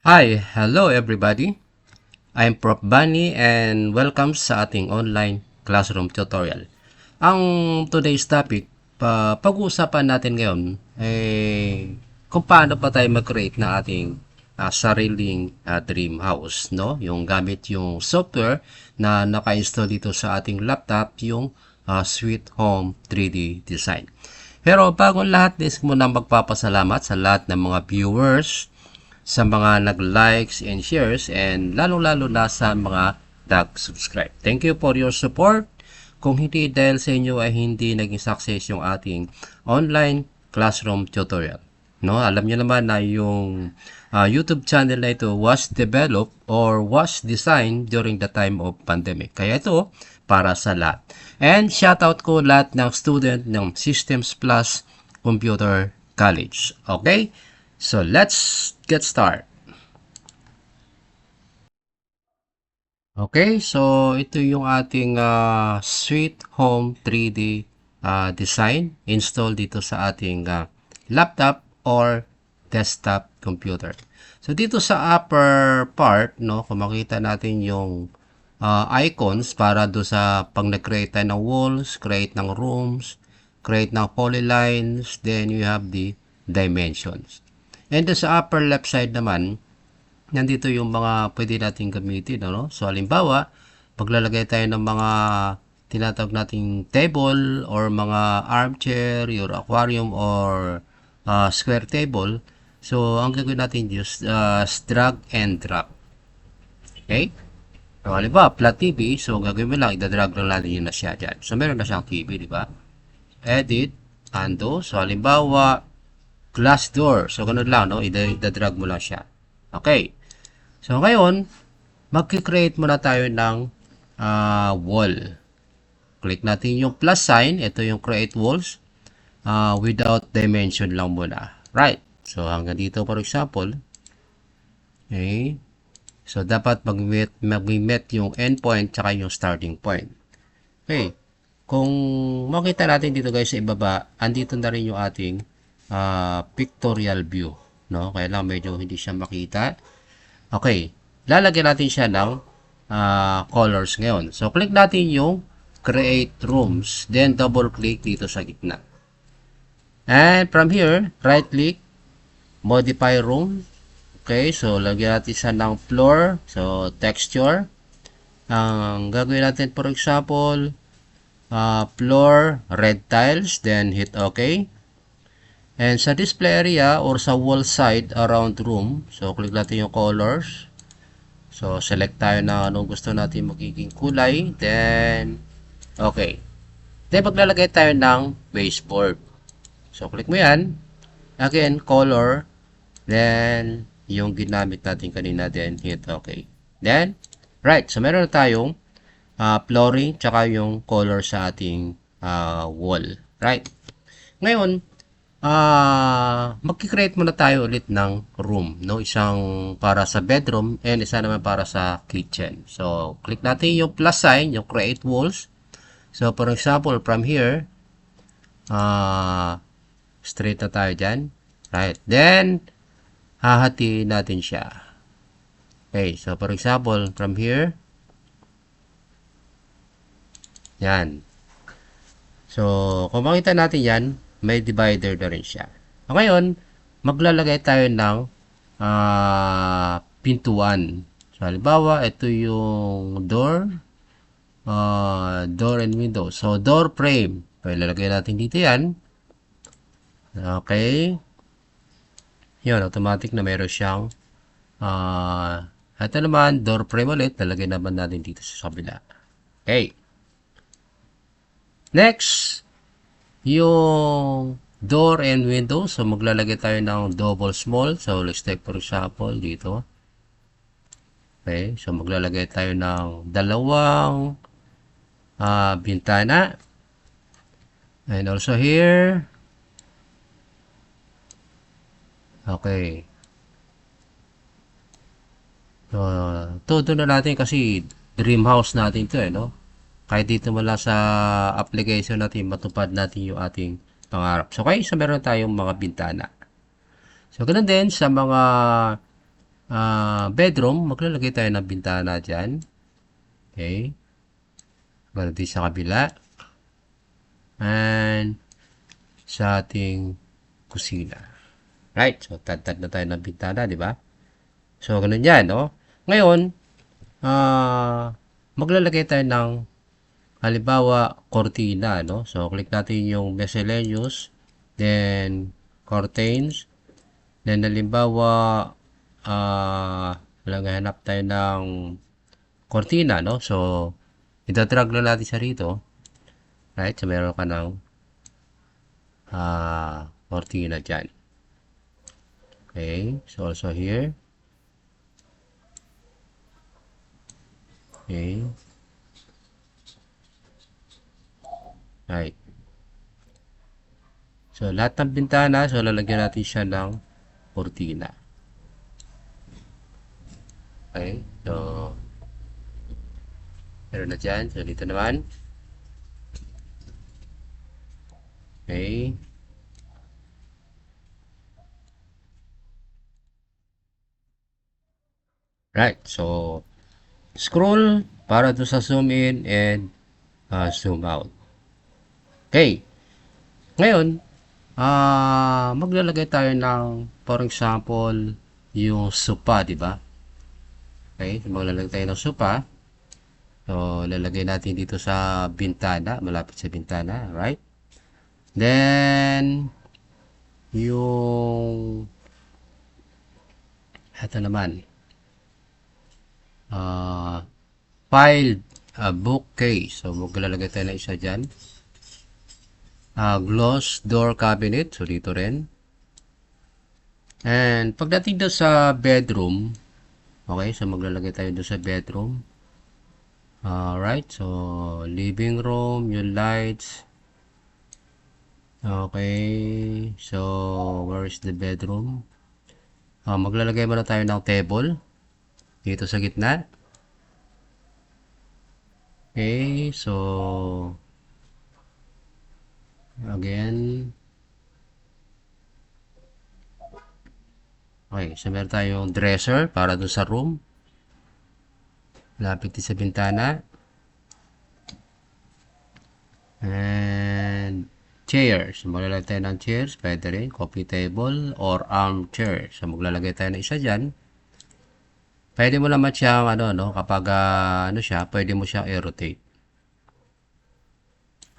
Hi, hello everybody. I'm Prof. Bunny and welcome sa ating online classroom tutorial. Ang today's topic, pag-uusapan natin ngayon kung paano pa tayo mag-create ng ating sariling dream house, no? Yung gamit yung software na naka-install dito sa ating laptop, yung Sweet Home 3D Design. Pero bago lahat, nais mo na magpapasalamat sa lahat ng mga viewers, sa mga nag-likes and shares, and lalong-lalo na sa mga nag-subscribe. Thank you for your support. Kung hindi dahil sa inyo ay hindi naging success yung ating online classroom tutorial. No, alam niyo naman na yung YouTube channel na ito was developed or was designed during the time of pandemic. Kaya ito para sa lahat. And shoutout ko lahat ng student ng Systems Plus Computer College. Okay? So let's get started. Okay, so ito yung ating Sweet Home 3D design install dito sa ating laptop or desktop computer. So dito sa upper part, no, kung makita natin yung icons para do sa pag nag-create tayo ng walls, create ng rooms, create ng polylines, then you have the dimensions. And sa upper left side naman, nandito yung mga pwede natin gamitin, ano? So, halimbawa, paglalagay tayo ng mga tinatawag nating table or mga armchair, your aquarium or square table. So, ang gagawin natin just drag and drop. Okay? So, halimbawa, flat TV. So, gagawin mo lang, idadrag lang natin yun na siya dyan. So, meron na siyang TV, di ba? Edit, undo. So, halimbawa, glass door. So, ganun lang, no? Idadrag mo lang siya. Okay. So, ngayon, mag-create muna tayo ng wall. Click natin yung plus sign. Ito yung create walls. Without dimension lang muna. Right. So, hanggang dito, for example. Okay. So, dapat mag-met yung endpoint tsaka yung starting point. Okay. Kung makita natin dito guys sa ibaba, andito na rin yung ating pictorial view. No? Kaya lang medyo hindi siya makita. Okay. Lalagyan natin siya ng colors ngayon. So, click natin yung create rooms. Then, double click dito sa gitna. And from here, right click, modify room. Okay. So, lagyan natin siya ng floor. So, texture. Ang gagawin natin, for example, floor, red tiles. Then, hit OK. And sa display area or sa wall side around room, so click natin yung colors. So select tayo na anong gusto natin magiging kulay. Then, okay. Then maglalagay tayo ng baseboard. So click mo yan. Again, color. Then, yung ginamit natin kanina. Then, hit okay. Then, right. So meron na tayong flooring tsaka yung color sa ating wall. Right. Ngayon, magki-create muna tayo ulit ng room, no? Isang para sa bedroom and isa naman para sa kitchen. So, click natin yung plus sign, yung create walls. So, for example, from here, straight na tayo dyan. Right. Then, hahatiin natin siya. Okay. So, for example, from here, yan. So, kung makita natin yan, may divider na rin siya. Ngayon, maglalagay tayo ng pintuan. So, halimbawa, ito yung door and window. So, door frame. So, ilalagay natin dito yan. Okay. Yun, automatic na meron siyang ito naman, door frame ulit. Lalagay naman natin dito sa kabila. Okay. Next, yung door and window. So, maglalagay tayo ng double small. So, let's take for example, dito. Okay. So, maglalagay tayo ng dalawang bintana. And also here. Okay. So, todo na natin kasi dream house natin to no? Kahit dito mula sa application natin, matupad natin yung ating pangarap. So, okay, so meron tayong mga bintana. So, ganun din sa mga bedroom, maglalagay tayo ng bintana dyan. Okay. Ganun din sa kabila. And sa ating kusina. Right? So, tad-tad na tayo ng bintana, di ba? So, ganun yan, no? Ngayon, maglalagay tayo ng halimbawa, cortina, no? So, click natin yung miscellaneous, then curtains, then halimbawa, hanap tayo ng cortina, no? So, itadrag lang natin siya rito. Right? So, meron ka ng cortina dyan. Okay. So, also here. Okay. Right. So, lahat ng bintana, so lalagyan natin siya ng cortina. Okay. So, meron na dyan. So, dito naman. Okay. Right. So, scroll para doon sa zoom in and zoom out. Okay. Ngayon, maglalagay tayo ng, for example, yung sopa, di ba? Okay. So, maglalagay tayo ng sopa. So, lalagay natin dito sa bintana, malapit sa bintana, right? Then, yung ito naman, filed bookcase. So, maglalagay tayo na isa dyan. Gloss door cabinet. So, dito rin. And, pagdating doon sa bedroom, okay, so maglalagay tayo doon sa bedroom. Alright, so, living room, yung lights. Okay, so, where is the bedroom? Maglalagay muna tayo ng table. Dito sa gitna. Okay, so, again. Okay, so meron tayong dresser para dun sa room. Lapit din sa bintana. And chairs. Maglalagay tayo ng chairs. Pwede rin. Coffee table or armchair. So maglalagay tayo ng isa dyan. Pwede mo naman siyang kapag siya, pwede mo siyang i-rotate.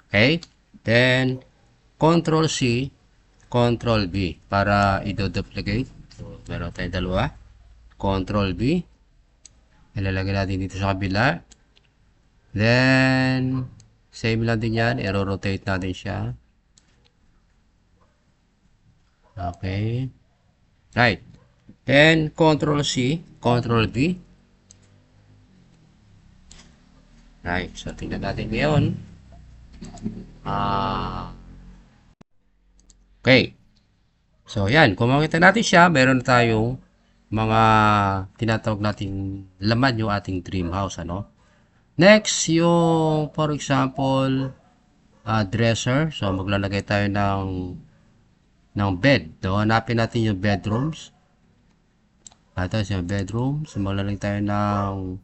Okay? Then, Control C, Control B para i-duplicate. So, meron tayong dalawa. Control B. Ilalagay natin dito sa kabila. Then, same lang din yan. I-rotate natin siya. Okay. Right. Then, Control C, Control V. Right. So, tingnan natin ngayon. Okay. So, yan. Kung makita natin siya, meron tayong mga tinatawag nating laman yung ating dream house, ano? Next, yung, for example, dresser. So, maglalagay tayo ng bed. No? Hanapin natin yung bedrooms. Ito yung bedroom. So, maglalagay tayo ng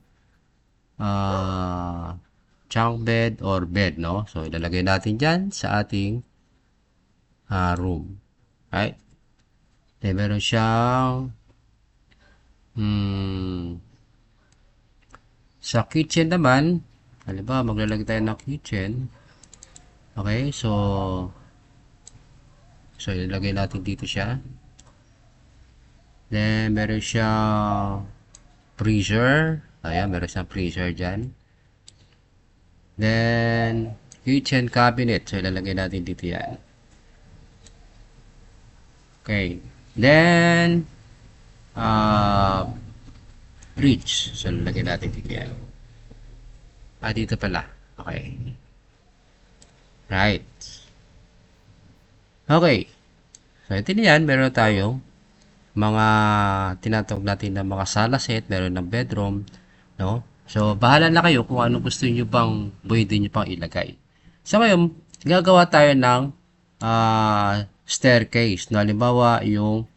chunk bed or bed, no? So, ilalagay natin dyan sa ating room. Right? Then, meron siyang sa kitchen naman, halimbawa, maglalagay tayo ng kitchen. Okay, so ilalagay natin dito siya. Then, meron siyang freezer. Ayan, meron siyang freezer dyan. Then, kitchen cabinet. So, ilalagay natin dito yan. Okay. Then, fridge. So, ilalagay natin dito yan. Dito pala. Okay. Right. Okay. So, ito yan. Meron tayong mga tinatawag natin na mga sala set, meron ng bedroom, no? So, bahala na kayo kung ano gusto niyo pang pwede niyo pang ilagay. So, ngayon, gagawa tayo ng staircase. No? Halimbawa, yung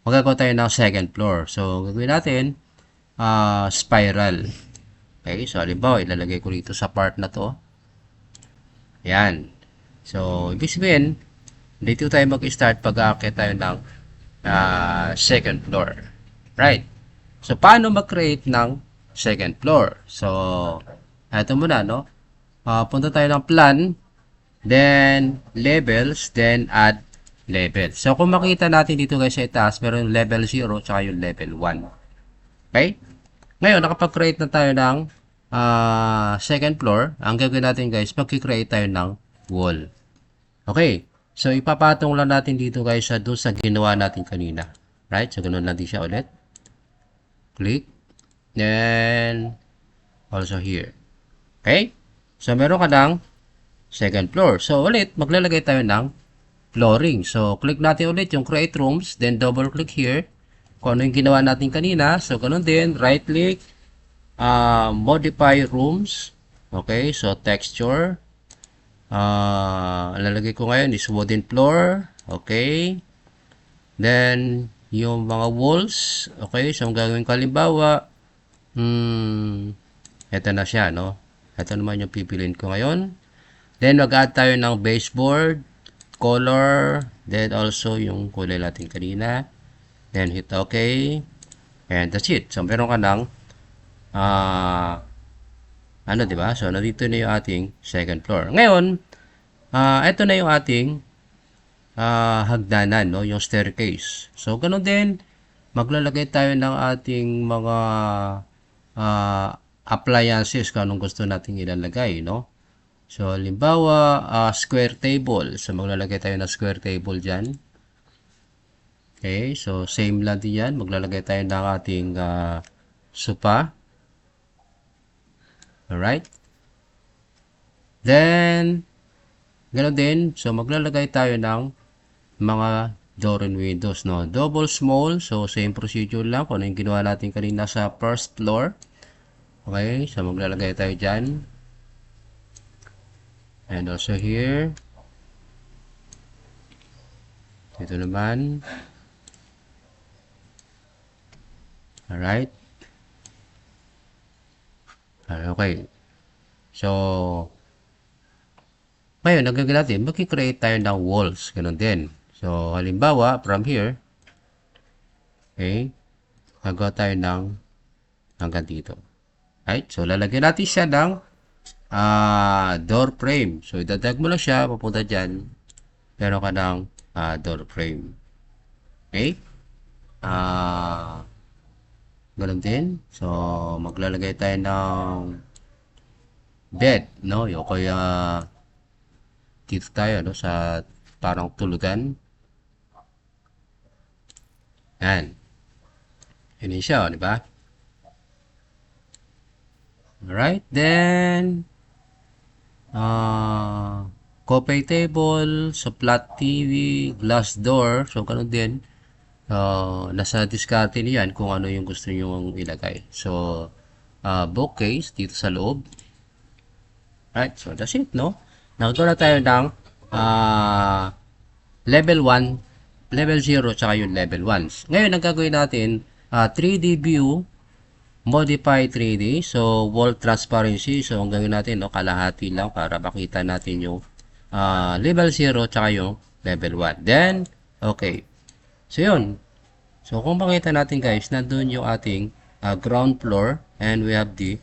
magagawa tayo ng second floor. So, gagawin natin, spiral. Okay, so halimbawa, ilalagay ko dito sa part na to. Yan. So, ibig sabihin, dito tayo mag-start pag-aakit tayo ng second floor. Right. So, paano mag-create ng second floor? So, ito muna, no? Punta tayo ng plan, then levels, then add level. So, kung makita natin dito guys sa itaas, meron yung level 0 tsaka yung level 1. Okay? Ngayon, nakapag-create na tayo ng second floor. Ang gagawin natin guys, mag-create tayo ng wall. Okay? So, ipapatong lang natin dito guys doon sa ginawa natin kanina. Right? So, ganun natin siya ulit. Click. Then, also here. Okay? So, meron ka ng second floor. So, ulit, maglalagay tayo ng flooring. So, click natin ulit yung create rooms. Then, double click here. Kung ano yung ginawa natin kanina. So, ganun din. Right click. Modify rooms. Okay? So, texture. Lalagay ko ngayon is wooden floor. Okay. Then, yung mga walls. Okay. So, ang gagawin ko halimbawa, ito na siya, no? Ito naman yung pipiliin ko ngayon. Then, mag-add tayo ng baseboard, color, then also yung kulay natin kanina. Then, hit OK. And that's it. So, meron ka ng diba? So, nandito na yung ating second floor. Ngayon, ito na yung ating hagdanan, no? Yung staircase. So, ganun din, maglalagay tayo ng ating mga appliances kung anong gusto nating ilalagay, no? So, halimbawa, square table. So, maglalagay tayo ng square table dyan. Okay, so, same lang din yan. Maglalagay tayo ng ating sofa. Alright. Then, ganoon din. So, maglalagay tayo ng mga door and windows, no? Double small. So, same procedure lang. Kung ano yung ginawa natin kanina sa first floor. Okay. So, maglalagay tayo dyan. And also here. Dito naman. Alright. Okay. So, ngayon, ang gagawin natin, mag-create tayo ng walls. Ganun din. So, halimbawa, from here, okay, gagawa tayo ng hanggang dito. Right? So, lalagyan natin siya ng door frame. So, idadag mo lang siya, papunta dyan. Meron ka ng door frame. Okay? Ganun din. So, maglalagay tayo ng bed, no? Yung kaya dito tayo, no? Sa parang tulugan. Yan. Yan siya, di ba? Alright, then coffee table, so flat TV, glass door, so ganun din. Nasa diskarte niyan kung ano yung gusto nyo ilagay. So, bookcase dito sa loob. Right, so that's it, no? Nakagawa na tayo ng level 1, level 0, tsaka yung level 1. Ngayon, ang gagawin natin, 3D view, modify 3D, so wall transparency, so ang gagawin natin, no, kalahati lang para makita natin yung level 0, tsaka yung level 1. Then, okay. So, yun. So, kung makita natin guys, nandun yung ating ground floor and we have the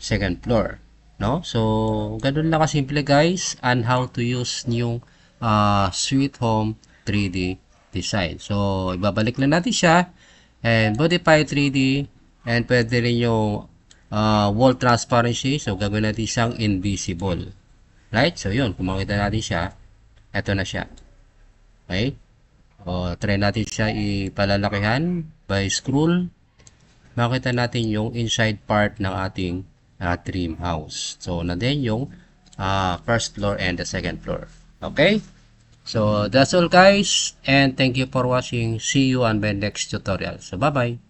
second floor. No? So, ganun lang kasimple guys and how to use yung Sweet Home 3D design. So, ibabalik lang natin siya and modify 3D and pwede rin yung wall transparency. So, gagawin natin siyang invisible. Right? So, yun. Kung makita natin siya, eto na siya. Okay? Try natin siya ipalalakihan by scroll. Makita natin yung inside part ng ating dream house. So, na din yung first floor and the second floor. Okay? So, that's all guys. And thank you for watching. See you on my next tutorial. So, bye-bye.